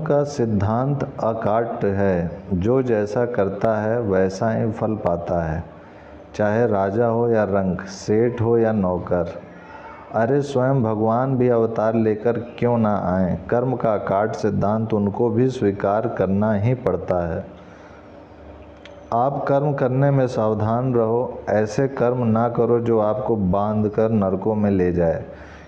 का सिद्धांत अकाट्य है। जो जैसा करता है वैसा ही फल पाता है, चाहे राजा हो या रंक, सेठ हो या नौकर। अरे स्वयं भगवान भी अवतार लेकर क्यों ना आए, कर्म का अकाट्य सिद्धांत उनको भी स्वीकार करना ही पड़ता है। आप कर्म करने में सावधान रहो, ऐसे कर्म ना करो जो आपको बांध कर नरकों में ले जाए।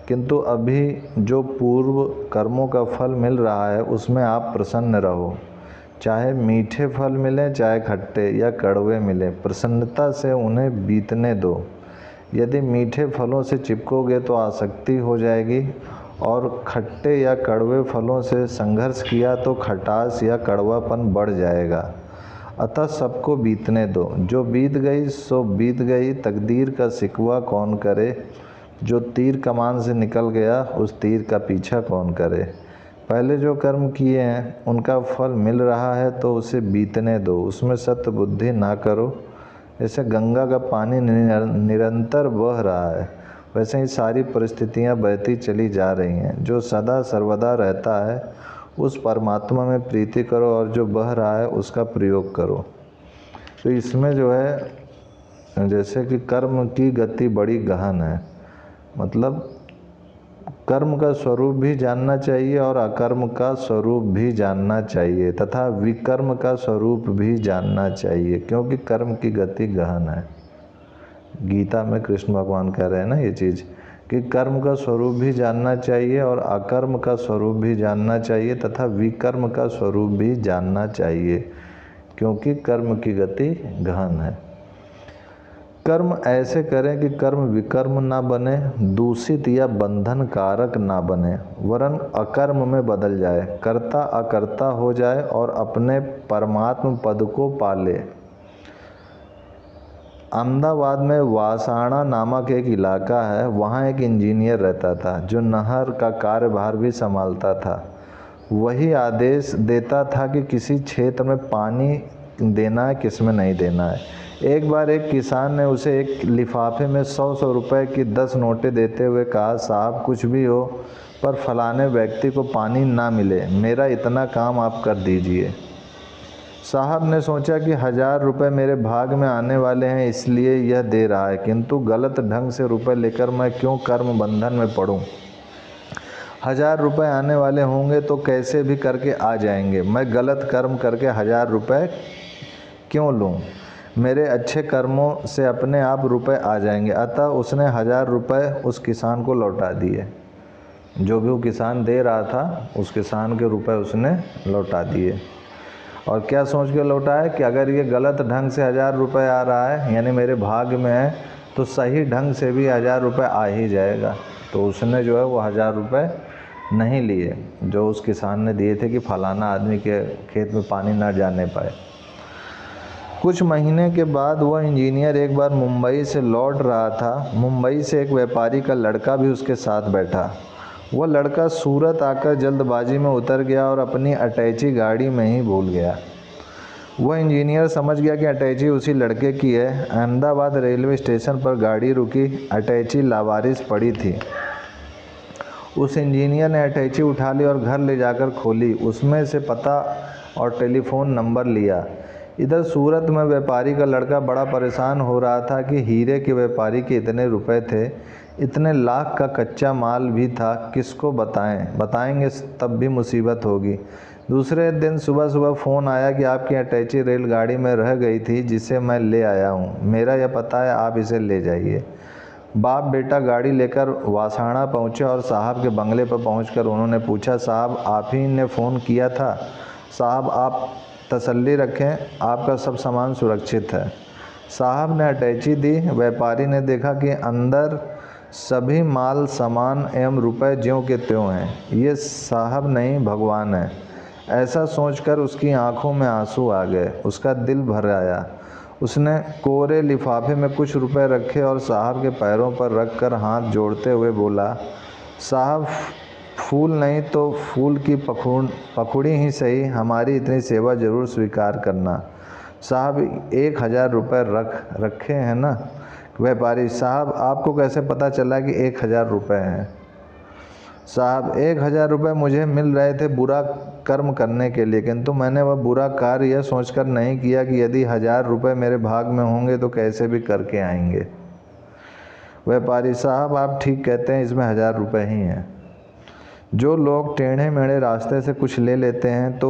किंतु अभी जो पूर्व कर्मों का फल मिल रहा है उसमें आप प्रसन्न रहो, चाहे मीठे फल मिले चाहे खट्टे या कड़वे मिले, प्रसन्नता से उन्हें बीतने दो। यदि मीठे फलों से चिपकोगे तो आसक्ति हो जाएगी, और खट्टे या कड़वे फलों से संघर्ष किया तो खटास या कड़वापन बढ़ जाएगा। अतः सबको बीतने दो, जो बीत गई सो बीत गई, तकदीर का शिकवा कौन करे। जो तीर कमान से निकल गया उस तीर का पीछा कौन करे। पहले जो कर्म किए हैं उनका फल मिल रहा है तो उसे बीतने दो, उसमें सत्य बुद्धि ना करो। जैसे गंगा का पानी निरंतर बह रहा है, वैसे ही सारी परिस्थितियां बहती चली जा रही हैं। जो सदा सर्वदा रहता है उस परमात्मा में प्रीति करो, और जो बह रहा है उसका प्रयोग करो। तो इसमें जो है जैसे कि कर्म की गति बड़ी गहन है, मतलब कर्म का स्वरूप भी जानना चाहिए और अकर्म का स्वरूप भी जानना चाहिए, तथा विकर्म का स्वरूप भी जानना चाहिए, क्योंकि कर्म की गति गहन है। गीता में कृष्ण भगवान कह रहे हैं ना ये चीज़, कि कर्म का स्वरूप भी जानना चाहिए और अकर्म का स्वरूप भी जानना चाहिए, तथा विकर्म का स्वरूप भी जानना चाहिए, क्योंकि कर्म की गति गहन है। कर्म ऐसे करें कि कर्म विकर्म ना बने, दूषित या बंधन कारक ना बने, वरन अकर्म में बदल जाए, कर्ता अकर्ता हो जाए और अपने परमात्म पद को पाले। अहमदाबाद में वासाणा नामक एक इलाका है, वहाँ एक इंजीनियर रहता था जो नहर का कार्यभार भी संभालता था। वही आदेश देता था कि किसी क्षेत्र में पानी देना है, किस में नहीं देना है। एक बार एक किसान ने उसे एक लिफाफे में 100 रुपए की 10 नोटें देते हुए कहा, साहब कुछ भी हो पर फलाने व्यक्ति को पानी ना मिले, मेरा इतना काम आप कर दीजिए। साहब ने सोचा कि 1000 रुपये मेरे भाग में आने वाले हैं इसलिए यह दे रहा है, किंतु गलत ढंग से रुपए लेकर मैं क्यों कर्म बंधन में पड़ूं। 1000 रुपये आने वाले होंगे तो कैसे भी करके आ जाएंगे, मैं गलत कर्म करके 1000 रुपये क्यों लूं, मेरे अच्छे कर्मों से अपने आप रुपए आ जाएंगे। अतः उसने 1000 रुपये उस किसान को लौटा दिए। जो भी वो किसान दे रहा था उस किसान के रुपए उसने लौटा दिए। और क्या सोच के लौटाया कि अगर ये गलत ढंग से 1000 रुपये आ रहा है, यानी मेरे भाग में है, तो सही ढंग से भी 1000 रुपये आ ही जाएगा। तो उसने जो है वो 1000 रुपये नहीं लिए जो उस किसान ने दिए थे कि फलाना आदमी के खेत में पानी ना जाने पाए। कुछ महीने के बाद वह इंजीनियर एक बार मुंबई से लौट रहा था। मुंबई से एक व्यापारी का लड़का भी उसके साथ बैठा। वह लड़का सूरत आकर जल्दबाजी में उतर गया और अपनी अटैची गाड़ी में ही भूल गया। वह इंजीनियर समझ गया कि अटैची उसी लड़के की है। अहमदाबाद रेलवे स्टेशन पर गाड़ी रुकी, अटैची लावारिस पड़ी थी। उस इंजीनियर ने अटैची उठा ली और घर ले जाकर खोली। उसमें से पता और टेलीफोन नंबर लिया। इधर सूरत में व्यापारी का लड़का बड़ा परेशान हो रहा था कि हीरे के व्यापारी के इतने रुपए थे, इतने लाख का कच्चा माल भी था, किसको बताएंगे तब भी मुसीबत होगी। दूसरे दिन सुबह सुबह फ़ोन आया कि आपकी अटैची रेलगाड़ी में रह गई थी जिसे मैं ले आया हूँ, मेरा यह पता है, आप इसे ले जाइए। बाप बेटा गाड़ी लेकर वासाणा पहुँचे और साहब के बंगले पर पहुँचकर उन्होंने पूछा, साहब आप ही ने फ़ोन किया था। साहब आप तसल्ली रखें, आपका सब सामान सुरक्षित है। साहब ने अटैची दी। व्यापारी ने देखा कि अंदर सभी माल सामान एवं रुपए ज्यों के त्यों हैं। ये साहब नहीं भगवान है। ऐसा सोचकर उसकी आंखों में आंसू आ गए, उसका दिल भर आया। उसने कोरे लिफाफे में कुछ रुपए रखे और साहब के पैरों पर रखकर हाथ जोड़ते हुए बोला, साहब फूल नहीं तो फूल की पखुड़ी ही सही, हमारी इतनी सेवा ज़रूर स्वीकार करना। साहब 1000 रुपये रखे हैं ना। व्यापारी, साहब आपको कैसे पता चला कि 1000 रुपये हैं। साहब 1000 रुपये मुझे मिल रहे थे बुरा कर्म करने के लिए, किंतु मैंने वह बुरा कार्य यह सोचकर नहीं किया कि यदि 1000 रुपये मेरे भाग में होंगे तो कैसे भी करके आएंगे। व्यापारी साहब आप ठीक कहते हैं, इसमें 1000 रुपये ही हैं। जो लोग टेढ़े मेढ़े रास्ते से कुछ ले लेते हैं तो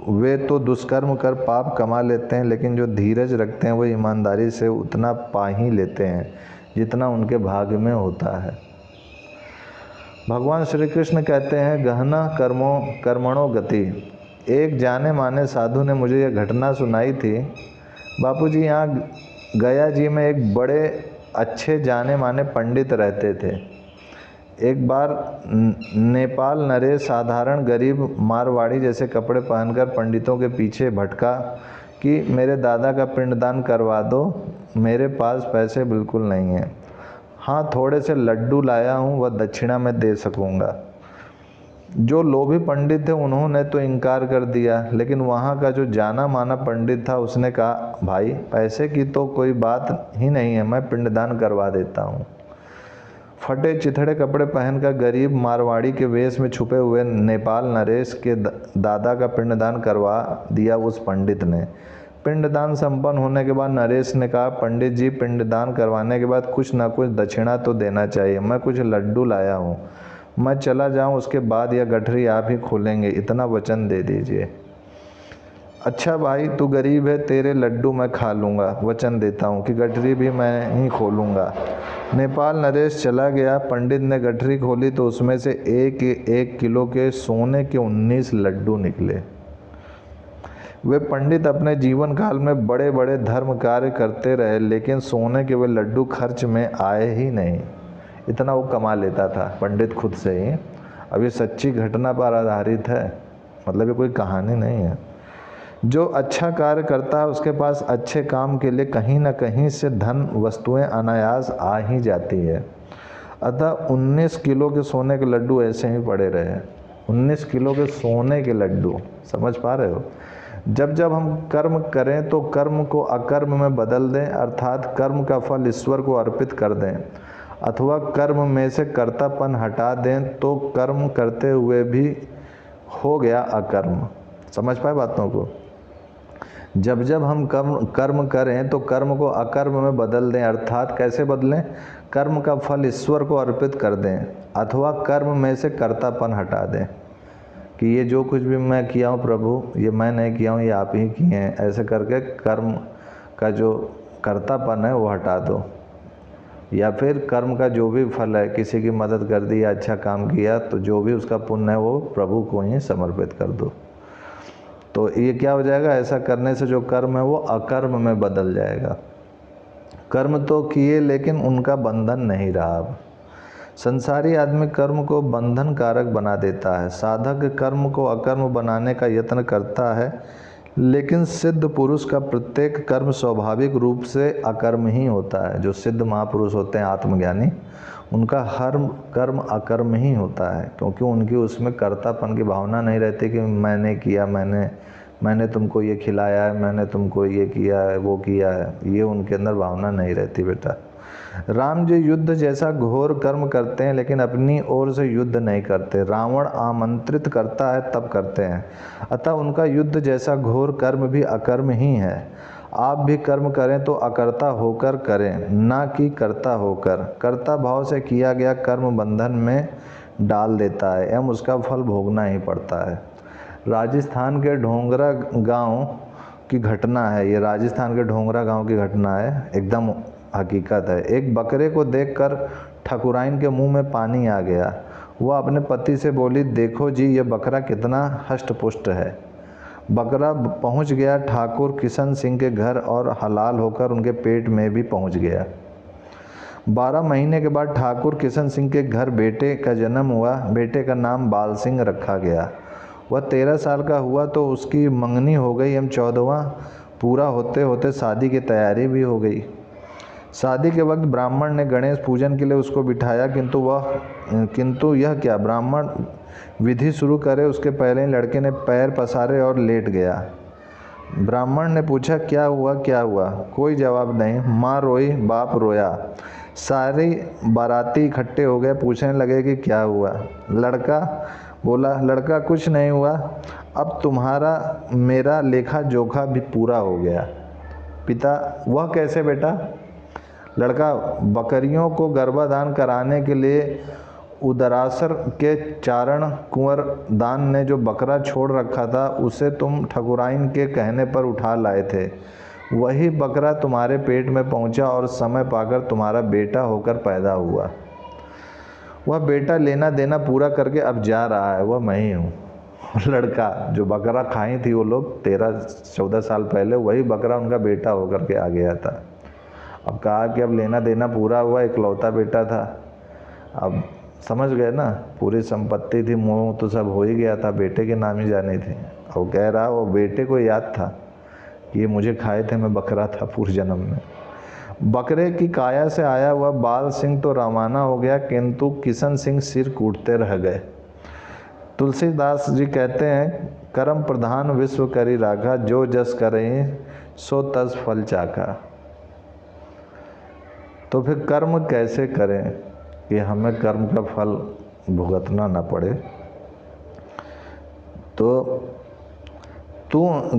वे तो दुष्कर्म कर पाप कमा लेते हैं, लेकिन जो धीरज रखते हैं वो ईमानदारी से उतना पा ही लेते हैं जितना उनके भाग्य में होता है। भगवान श्री कृष्ण कहते हैं गहना कर्मणो गति। एक जाने माने साधु ने मुझे यह घटना सुनाई थी। बापूजी, यहाँ गया जी में एक बड़े अच्छे जाने माने पंडित रहते थे। एक बार नेपाल नरेश साधारण गरीब मारवाड़ी जैसे कपड़े पहनकर पंडितों के पीछे भटका कि मेरे दादा का पिंडदान करवा दो, मेरे पास पैसे बिल्कुल नहीं हैं। हाँ, थोड़े से लड्डू लाया हूँ, वह दक्षिणा में दे सकूँगा। जो लोभी पंडित थे उन्होंने तो इनकार कर दिया, लेकिन वहाँ का जो जाना माना पंडित था उसने कहा भाई पैसे की तो कोई बात ही नहीं है, मैं पिंडदान करवा देता हूँ। फटे चिथड़े कपड़े पहनकर गरीब मारवाड़ी के वेश में छुपे हुए नेपाल नरेश के दादा का पिंडदान करवा दिया उस पंडित ने। पिंडदान संपन्न होने के बाद नरेश ने कहा पंडित जी, पिंडदान करवाने के बाद कुछ ना कुछ दक्षिणा तो देना चाहिए, मैं कुछ लड्डू लाया हूँ, मैं चला जाऊँ उसके बाद यह गठरी आप ही खोलेंगे, इतना वचन दे दीजिए। अच्छा भाई, तू गरीब है, तेरे लड्डू मैं खा लूँगा, वचन देता हूँ कि गठरी भी मैं ही खोलूँगा। नेपाल नरेश चला गया। पंडित ने गठरी खोली तो उसमें से एक किलो के सोने के 19 लड्डू निकले। वे पंडित अपने जीवन काल में बड़े बड़े धर्म कार्य करते रहे, लेकिन सोने के वे लड्डू खर्च में आए ही नहीं। इतना वो कमा लेता था पंडित खुद से ही। अब ये सच्ची घटना पर आधारित है, मतलब ये कोई कहानी नहीं है। जो अच्छा कार्य करता है उसके पास अच्छे काम के लिए कहीं न कहीं से धन वस्तुएं अनायास आ ही जाती है। अतः 19 किलो के सोने के लड्डू ऐसे ही पड़े रहे। 19 किलो के सोने के लड्डू, समझ पा रहे हो? जब जब हम कर्म करें तो कर्म को अकर्म में बदल दें, अर्थात कर्म का फल ईश्वर को अर्पित कर दें, अथवा कर्म में से कर्तापन हटा दें तो कर्म करते हुए भी हो गया अकर्म। समझ पाए बातों को? जब जब हम कर्म करें तो कर्म को अकर्म में बदल दें, अर्थात कैसे बदलें? कर्म का फल ईश्वर को अर्पित कर दें, अथवा कर्म में से कर्तापन हटा दें कि ये जो कुछ भी मैं किया हूँ प्रभु, ये मैं नहीं किया हूँ, ये आप ही किए हैं। ऐसे करके कर्म का जो कर्तापन है वो हटा दो। या फिर कर्म का जो भी फल है, किसी की मदद कर दी या अच्छा काम किया, तो जो भी उसका पुण्य है वो प्रभु को ही समर्पित कर दो। तो ये क्या हो जाएगा? ऐसा करने से जो कर्म है वो अकर्म में बदल जाएगा। कर्म तो किए लेकिन उनका बंधन नहीं रहा। अब संसारी आदमी कर्म को बंधन कारक बना देता है। साधक कर्म को अकर्म बनाने का यत्न करता है, लेकिन सिद्ध पुरुष का प्रत्येक कर्म स्वाभाविक रूप से अकर्म ही होता है। जो सिद्ध महापुरुष होते हैं, आत्मज्ञानी, उनका हर कर्म अकर्म ही होता है, क्योंकि उनकी उसमें कर्तापन की भावना नहीं रहती कि मैंने किया, मैंने तुमको ये खिलाया है, मैंने तुमको ये किया है, वो किया है। ये उनके अंदर भावना नहीं रहती बेटा। राम जी युद्ध जैसा घोर कर्म करते हैं, लेकिन अपनी ओर से युद्ध नहीं करते। रावण आमंत्रित करता है तब करते हैं। अतः उनका युद्ध जैसा घोर कर्म भी अकर्म ही है। आप भी कर्म करें तो अकर्ता होकर करें, ना कि कर्ता होकर। कर्ता भाव से किया गया कर्म बंधन में डाल देता है एवं उसका फल भोगना ही पड़ता है। राजस्थान के ढोंगरा गांव की घटना है ये। राजस्थान के ढोंगरा गांव की घटना है, एकदम हकीकत है। एक बकरे को देखकर ठकुराइन के मुंह में पानी आ गया। वह अपने पति से बोली, देखो जी ये बकरा कितना हष्ट पुष्ट है। बकरा पहुंच गया ठाकुर किशन सिंह के घर और हलाल होकर उनके पेट में भी पहुंच गया। 12 महीने के बाद ठाकुर किशन सिंह के घर बेटे का जन्म हुआ। बेटे का नाम बाल सिंह रखा गया। वह 13 साल का हुआ तो उसकी मंगनी हो गई एवं 14वां पूरा होते होते शादी की तैयारी भी हो गई। शादी के वक्त ब्राह्मण ने गणेश पूजन के लिए उसको बिठाया, किंतु यह क्या, ब्राह्मण विधि शुरू करे उसके पहले ही लड़के ने पैर पसारे और लेट गया। ब्राह्मण ने पूछा क्या हुआ क्या हुआ? कोई जवाब नहीं। माँ रोई, बाप रोया। सारे बाराती इकट्ठे हो गए, पूछने लगे कि क्या हुआ। लड़का बोला, लड़का कुछ नहीं हुआ, अब तुम्हारा मेरा लेखा जोखा भी पूरा हो गया। पिता, वह कैसे बेटा? लड़का, बकरियों को गर्भाधान कराने के लिए उदरासर के चारण कुंवर दान ने जो बकरा छोड़ रखा था उसे तुम ठकुराइन के कहने पर उठा लाए थे। वही बकरा तुम्हारे पेट में पहुंचा और समय पाकर तुम्हारा बेटा होकर पैदा हुआ। वह बेटा लेना देना पूरा करके अब जा रहा है, वह मैं ही हूँ। लड़का, जो बकरा खाई थी वो लोग 13-14 साल पहले, वही बकरा उनका बेटा होकर के आ गया था। अब कहा कि अब लेना देना पूरा हुआ, इकलौता बेटा था। अब समझ गए ना, पूरी संपत्ति थी, मोह तो सब हो ही गया था, बेटे के नाम ही जानी थी। और कह रहा वो बेटे को याद था कि ये मुझे खाए थे, मैं बकरा था पूर्व जन्म में। बकरे की काया से आया हुआ बाल सिंह तो रवाना हो गया, किंतु किशन सिंह सिर कूटते रह गए। तुलसीदास जी कहते हैं, कर्म प्रधान विश्व करी राखा, जो जस करें सो तस फल चाखा। तो फिर कर्म कैसे करें कि हमें कर्म का फल भुगतना ना पड़े? तो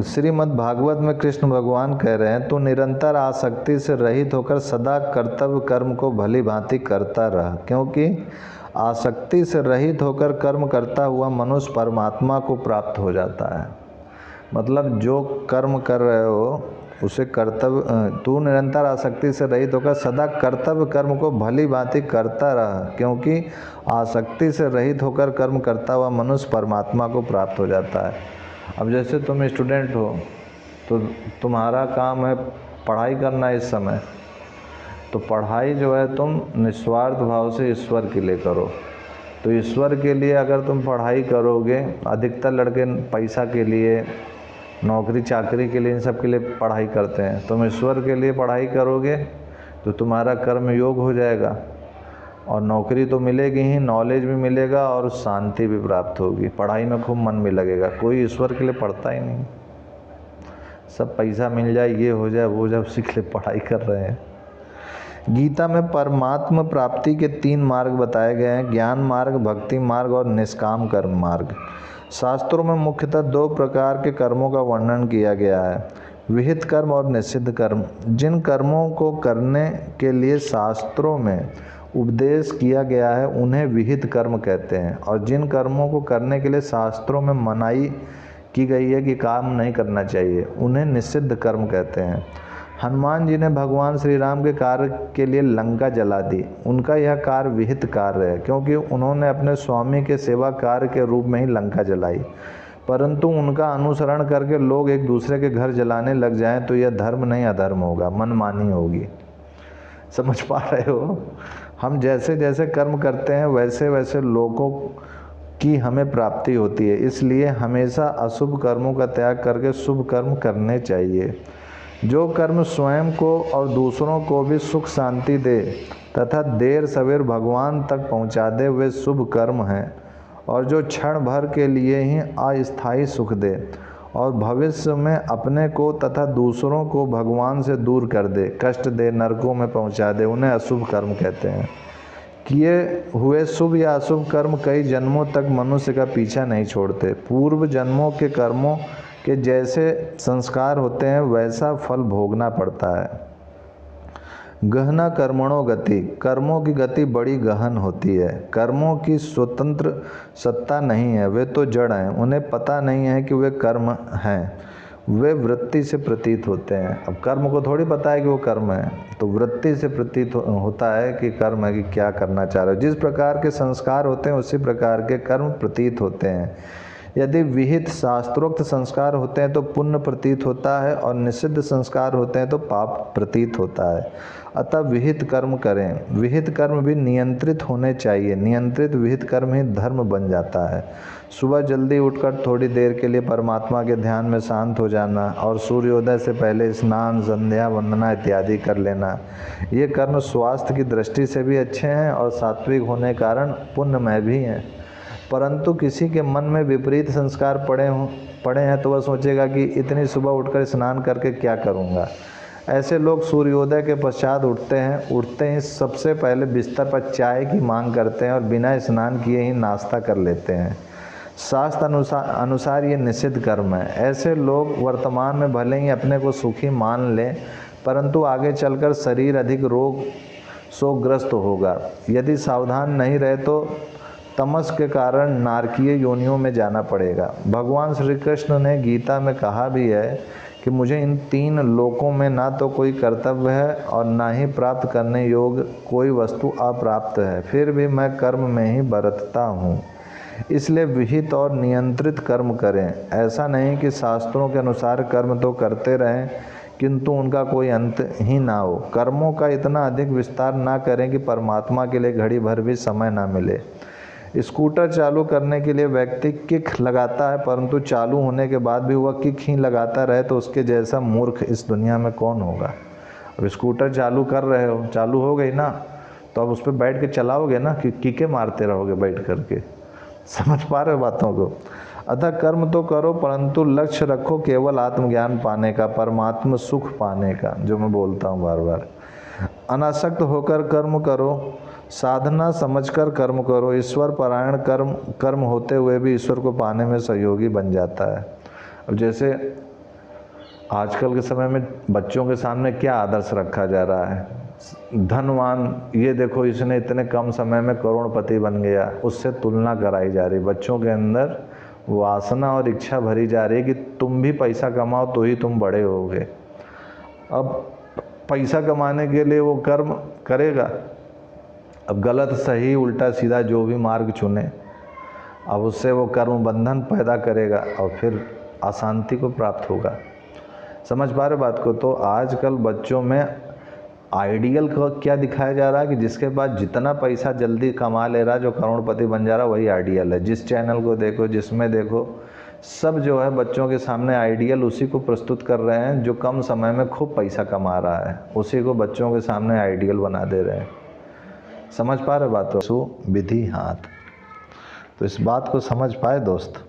श्रीमद् भागवत में कृष्ण भगवान कह रहे हैं, तू निरंतर आसक्ति से रहित होकर सदा कर्तव्य कर्म को भली भांति करता रह, क्योंकि आसक्ति से रहित होकर कर्म करता हुआ मनुष्य परमात्मा को प्राप्त हो जाता है। मतलब जो कर्म कर रहे हो उसे कर्तव्य, तू निरंतर आसक्ति से रहित होकर सदा कर्तव्य कर्म को भली भांति करता रह, क्योंकि आसक्ति से रहित होकर कर्म करता हुआ मनुष्य परमात्मा को प्राप्त हो जाता है। अब जैसे तुम स्टूडेंट हो तो तुम्हारा काम है पढ़ाई करना इस समय, तो पढ़ाई जो है तुम निस्वार्थ भाव से ईश्वर के लिए करो। तो ईश्वर के लिए अगर तुम पढ़ाई करोगे, अधिकतर लड़के पैसा के लिए, नौकरी चाकरी के लिए, इन सब के लिए पढ़ाई करते हैं। तुम ईश्वर के लिए पढ़ाई करोगे तो तुम्हारा कर्म योग हो जाएगा और नौकरी तो मिलेगी ही, नॉलेज भी मिलेगा और शांति भी प्राप्त होगी। पढ़ाई में खूब मन भी लगेगा। कोई ईश्वर के लिए पढ़ता ही नहीं, सब पैसा मिल जाए, ये हो जाए, वो हो जाए, उसी के लिए पढ़ाई कर रहे हैं। गीता में परमात्मा प्राप्ति के 3 मार्ग बताए गए हैं, ज्ञान मार्ग, भक्ति मार्ग और निष्काम कर्म मार्ग। शास्त्रों में मुख्यतः 2 प्रकार के कर्मों का वर्णन किया गया है, विहित कर्म और निषिद्ध कर्म। जिन कर्मों को करने के लिए शास्त्रों में उपदेश किया गया है उन्हें विहित कर्म कहते हैं, और जिन कर्मों को करने के लिए शास्त्रों में मनाही की गई है कि काम नहीं करना चाहिए, उन्हें निषिद्ध कर्म कहते हैं। हनुमान जी ने भगवान श्री राम के कार्य के लिए लंका जला दी। उनका यह कार्य विहित कार्य है, क्योंकि उन्होंने अपने स्वामी के सेवा कार्य के रूप में ही लंका जलाई। परंतु उनका अनुसरण करके लोग एक दूसरे के घर जलाने लग जाएं तो यह धर्म नहीं अधर्म होगा, मनमानी होगी। समझ पा रहे हो? हम जैसे जैसे कर्म करते हैं वैसे वैसे लोगों की हमें प्राप्ति होती है। इसलिए हमेशा अशुभ कर्मों का त्याग करके शुभ कर्म करने चाहिए। जो कर्म स्वयं को और दूसरों को भी सुख शांति दे तथा देर सवेर भगवान तक पहुंचा दे वे शुभ कर्म हैं, और जो क्षण भर के लिए ही अस्थायी सुख दे और भविष्य में अपने को तथा दूसरों को भगवान से दूर कर दे, कष्ट दे, नरकों में पहुंचा दे, उन्हें अशुभ कर्म कहते हैं। किए हुए शुभ या अशुभ कर्म कई जन्मों तक मनुष्य का पीछा नहीं छोड़ते। पूर्व जन्मों के कर्मों के जैसे संस्कार होते हैं वैसा फल भोगना पड़ता है। गहना कर्मणो गति, कर्मों की गति बड़ी गहन होती है। कर्मों की स्वतंत्र सत्ता नहीं है, वे तो जड़ हैं, उन्हें पता नहीं है कि वे कर्म हैं, वे वृत्ति से प्रतीत होते हैं। अब कर्म को थोड़ी पता है कि वो कर्म है, तो वृत्ति से प्रतीत होता है कि कर्म है, कि क्या करना चाह रहे हो। जिस प्रकार के संस्कार होते हैं उसी प्रकार के कर्म प्रतीत होते हैं। यदि विहित शास्त्रोक्त संस्कार होते हैं तो पुण्य प्रतीत होता है, और निषिद्ध संस्कार होते हैं तो पाप प्रतीत होता है। अतः विहित कर्म करें। विहित कर्म भी नियंत्रित होने चाहिए। नियंत्रित विहित कर्म ही धर्म बन जाता है। सुबह जल्दी उठकर थोड़ी देर के लिए परमात्मा के ध्यान में शांत हो जाना और सूर्योदय से पहले स्नान, संध्या वंदना इत्यादि कर लेना, ये कर्म स्वास्थ्य की दृष्टि से भी अच्छे हैं और सात्विक होने के कारण पुण्यमय भी हैं। परंतु किसी के मन में विपरीत संस्कार पड़े हैं तो वह सोचेगा कि इतनी सुबह उठकर स्नान करके क्या करूँगा, ऐसे लोग सूर्योदय के पश्चात उठते ही सबसे पहले बिस्तर पर चाय की मांग करते हैं और बिना स्नान किए ही नाश्ता कर लेते हैं। शास्त्र अनुसार ये निषिद्ध कर्म है। ऐसे लोग वर्तमान में भले ही अपने को सुखी मान लें, परंतु आगे चलकर शरीर अधिक रोग शोकग्रस्त होगा। यदि सावधान नहीं रहे तो तमस के कारण नारकीय योनियों में जाना पड़ेगा। भगवान श्री कृष्ण ने गीता में कहा भी है कि मुझे इन 3 लोकों में ना तो कोई कर्तव्य है और ना ही प्राप्त करने योग्य कोई वस्तु अप्राप्त है, फिर भी मैं कर्म में ही बरतता हूँ। इसलिए विहित और नियंत्रित कर्म करें। ऐसा नहीं कि शास्त्रों के अनुसार कर्म तो करते रहें किंतु उनका कोई अंत ही ना हो। कर्मों का इतना अधिक विस्तार ना करें कि परमात्मा के लिए घड़ी भर भी समय ना मिले। स्कूटर चालू करने के लिए व्यक्ति किक लगाता है, परंतु चालू होने के बाद भी वह किक ही लगाता रहे तो उसके जैसा मूर्ख इस दुनिया में कौन होगा। अब स्कूटर चालू कर रहे हो, चालू हो गई ना, तो अब उस पर बैठ के चलाओगे ना कि किके मारते रहोगे बैठ करके। समझ पा रहे हो बातों को। अतः कर्म तो करो, परंतु लक्ष्य रखो केवल आत्मज्ञान पाने का, परमात्मा सुख पाने का, जो मैं बोलता हूँ बार बार। अनासक्त होकर कर्म करो, साधना समझकर कर्म करो। ईश्वर परायण कर्म होते हुए भी ईश्वर को पाने में सहयोगी बन जाता है। अब जैसे आजकल के समय में बच्चों के सामने क्या आदर्श रखा जा रहा है, धनवान, ये देखो इसने इतने कम समय में करोड़पति बन गया, उससे तुलना कराई जा रही। बच्चों के अंदर वासना और इच्छा भरी जा रही है कि तुम भी पैसा कमाओ तो ही तुम बड़े होगे। अब पैसा कमाने के लिए वो कर्म करेगा, अब गलत सही उल्टा सीधा जो भी मार्ग चुने, अब उससे वो कर्म बंधन पैदा करेगा और फिर अशांति को प्राप्त होगा। समझ पा रहे बात को। तो आजकल बच्चों में आइडियल को क्या दिखाया जा रहा है कि जिसके पास जितना पैसा जल्दी कमा ले रहा है, जो करोड़पति बन जा रहा है, वही आइडियल है। जिस चैनल को देखो, जिसमें देखो, सब जो है बच्चों के सामने आइडियल उसी को प्रस्तुत कर रहे हैं जो कम समय में खूब पैसा कमा रहा है, उसी को बच्चों के सामने आइडियल बना दे रहे हैं। समझ पा रहे बातों। विधि हाथ। तो इस बात को समझ पाए दोस्त।